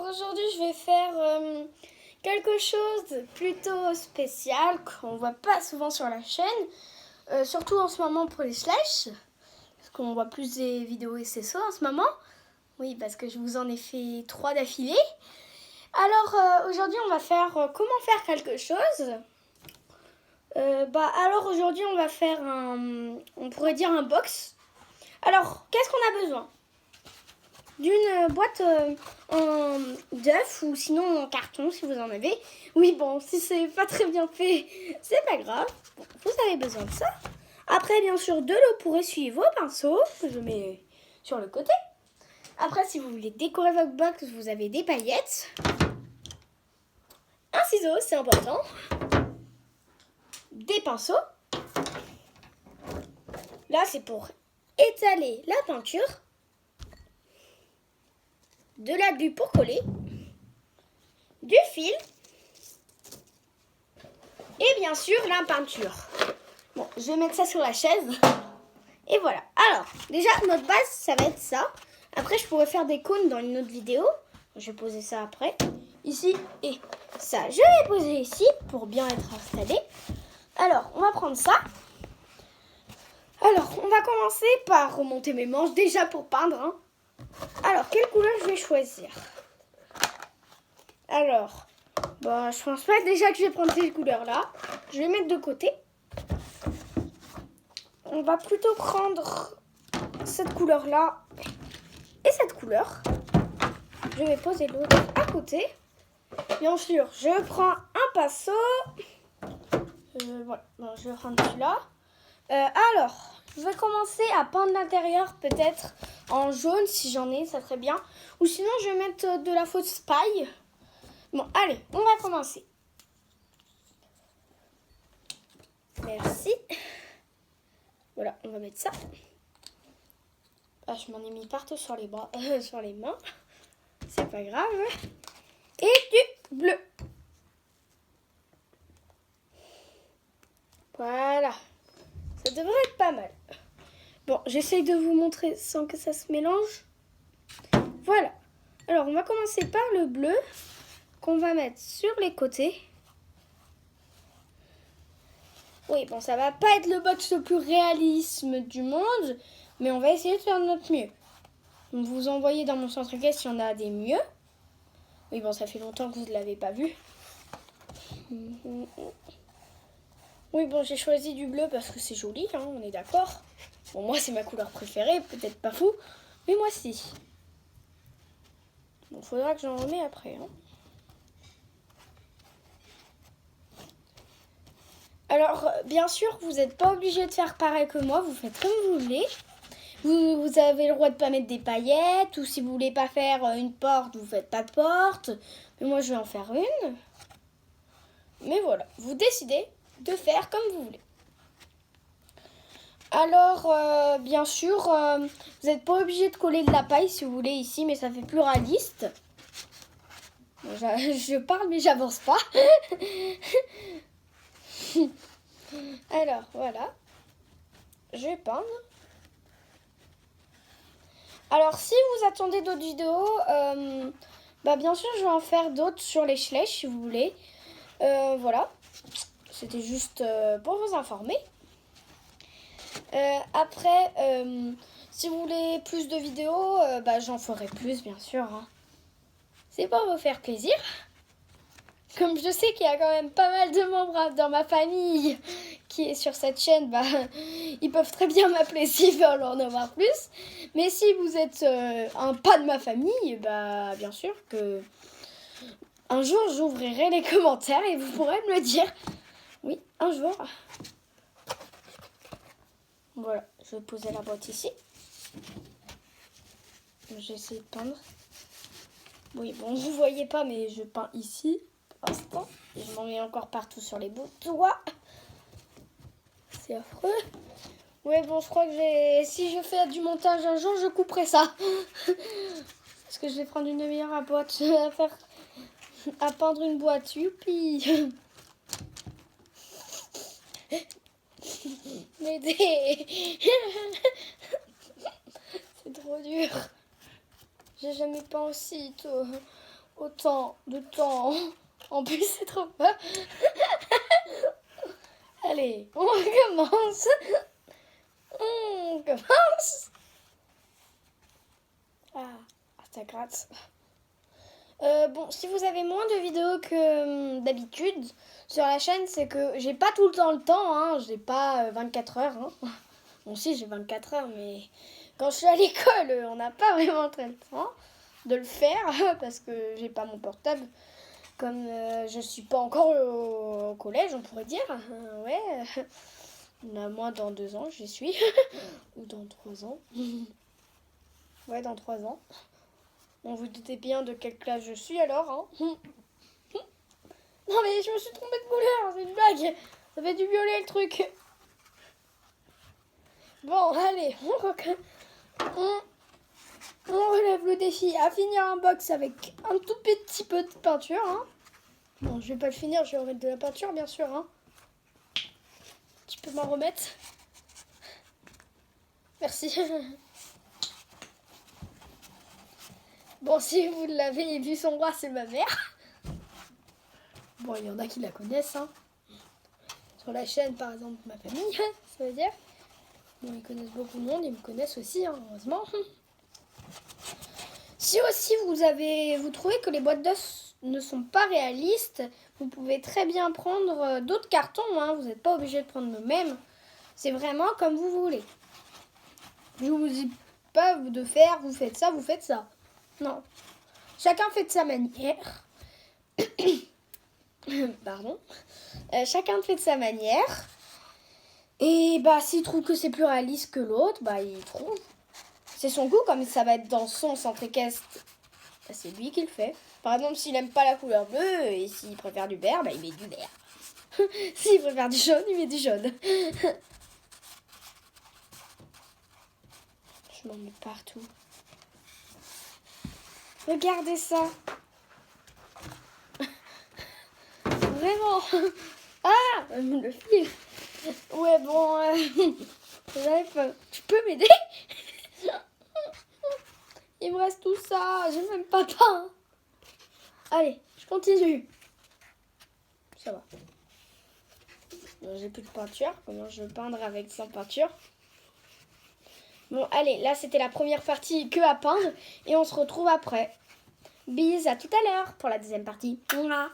aujourd'hui je vais faire quelque chose de plutôt spécial qu'on voit pas souvent sur la chaîne, surtout en ce moment pour les slash, parce qu'on voit plus des vidéos SSO en ce moment. Oui, parce que je vous en ai fait 3 d'affilée. Alors aujourd'hui on va faire comment faire quelque chose. Alors aujourd'hui on va faire on pourrait dire un box. Alors qu'est-ce qu'on a besoin? D'une boîte en d'œuf ou sinon en carton si vous en avez. Oui, bon, si c'est pas très bien fait, c'est pas grave. Bon, vous avez besoin de ça. Après, bien sûr, de l'eau pour essuyer vos pinceaux, que je mets sur le côté. Après, si vous voulez décorer votre box, vous avez des paillettes. Un ciseau, c'est important. Des pinceaux. Là, c'est pour étaler la peinture. De la glu pour coller. Du fil. Et bien sûr, la peinture. Bon, je vais mettre ça sur la chaise. Et voilà. Alors, déjà, notre base, ça va être ça. Après, je pourrais faire des cônes dans une autre vidéo. Je vais poser ça après. Ici et ça, je vais poser ici pour bien être installé. Alors, on va prendre ça. Alors, on va commencer par remonter mes manches déjà pour peindre. Hein. Alors, quelle couleur je vais choisir? Alors, je pense pas déjà que je vais prendre cette couleur-là. Je vais mettre de côté. On va plutôt prendre cette couleur-là et cette couleur. Je vais poser l'autre à côté. Bien sûr, je prends un pinceau. Voilà, je vais prendre celui-là. Alors, je vais commencer à peindre l'intérieur, peut-être en jaune si j'en ai, ça serait bien. Ou sinon, je vais mettre de la fausse paille. Bon, allez, on va commencer. Merci. Voilà, on va mettre ça. Ah, je m'en ai mis partout sur les bras, sur les mains. C'est pas grave. Et du bleu. Voilà. Ça devrait être pas mal. Bon, j'essaye de vous montrer sans que ça se mélange. Voilà. Alors, on va commencer par le bleu qu'on va mettre sur les côtés. Oui, bon, ça va pas être le box le plus réalisme du monde, mais on va essayer de faire de notre mieux. Donc, vous envoyez dans mon centre caisse s'il y en a des mieux. Oui, bon, ça fait longtemps que vous ne l'avez pas vu. Oui, bon, j'ai choisi du bleu parce que c'est joli, hein, on est d'accord. Bon, moi, c'est ma couleur préférée, peut-être pas vous, mais moi, si. Bon, faudra que j'en remets après, hein. Alors, bien sûr, vous n'êtes pas obligé de faire pareil que moi, vous faites comme vous voulez. Vous avez le droit de ne pas mettre des paillettes, ou si vous voulez pas faire une porte, vous faites pas de porte. Mais moi, je vais en faire une. Mais voilà, vous décidez de faire comme vous voulez. Alors, bien sûr, vous n'êtes pas obligé de coller de la paille si vous voulez ici, mais ça fait plus réaliste. Bon, je parle, mais j'avance pas. Alors, voilà. Je vais peindre. Alors, si vous attendez d'autres vidéos, bien sûr, je vais en faire d'autres sur les slash, si vous voulez. Voilà. C'était juste pour vous informer. Après, si vous voulez plus de vidéos, j'en ferai plus, bien sûr. Hein. C'est pour vous faire plaisir. Comme je sais qu'il y a quand même pas mal de membres dans ma famille qui est sur cette chaîne, ils peuvent très bien m'appeler s'ils veulent en avoir plus. Mais si vous êtes un pas de ma famille, bien sûr que un jour j'ouvrirai les commentaires et vous pourrez me le dire. Oui, un jour. Voilà, je vais poser la boîte ici. J'essaie de peindre. Oui, bon, vous voyez pas, mais je peins ici. Instant. Et je m'en mets encore partout sur les bouts de doigts. C'est affreux. Ouais, bon, je crois que si je fais du montage un jour, je couperai ça. Parce que je vais prendre une demi-heure à peindre une boîte. Youpi. M'aider. C'est trop dur. J'ai jamais peint aussi tôt. autant de temps. En plus, c'est trop peur. Allez, on recommence. On commence. Ah, ça gratte. Bon, si vous avez moins de vidéos que d'habitude sur la chaîne, c'est que j'ai pas tout le temps le temps, hein. J'ai pas 24 heures. Hein. Bon, si, j'ai 24 heures, mais quand je suis à l'école, on n'a pas vraiment très le temps de le faire parce que j'ai pas mon portable. Comme je suis pas encore au collège, on pourrait dire. Ouais, moi dans 2 ans, j'y suis. Ou dans 3 ans. Ouais, dans 3 ans. Bon, vous doutez bien de quelle classe je suis alors, hein. Non mais je me suis trompée de couleur, c'est une blague. Ça fait du violet le truc. Bon, allez, on relève le défi à finir un box avec un tout petit peu de peinture, hein. Bon, je vais pas le finir, je vais remettre de la peinture, bien sûr, hein. Tu peux m'en remettre? Merci. Bon, si vous l'avez vu son bras, c'est ma mère. Bon, il y en a qui la connaissent, hein. Sur la chaîne, par exemple, ma famille, ça veut dire. Bon, ils connaissent beaucoup de monde, ils me connaissent aussi, hein, heureusement. Si aussi vous trouvez que les boîtes d'œufs ne sont pas réalistes, vous pouvez très bien prendre d'autres cartons, hein. Vous n'êtes pas obligé de prendre le même. C'est vraiment comme vous voulez. Je vous dis pas de faire, vous faites ça, vous faites ça. Non. Chacun fait de sa manière. Pardon. Chacun fait de sa manière. Et bah s'il trouve que c'est plus réaliste que l'autre, bah il trouve. C'est son goût, comme ça va être dans son centre équestre. Bah, c'est lui qui le fait. Par exemple, s'il aime pas la couleur bleue et s'il préfère du vert, bah il met du vert. S'il préfère du jaune, il met du jaune. Je m'en mets partout. Regardez ça. Vraiment. Ah, le fil. Ouais, bon. Bref, tu peux m'aider? Il me reste tout ça. J'ai même pas peint. Allez, je continue. Ça va. Bon, j'ai plus de peinture. Comment je vais peindre avec sans peinture? Bon, allez, là, c'était la première partie que à peindre. Et on se retrouve après. Bis, à tout à l'heure pour la deuxième partie. Mouah.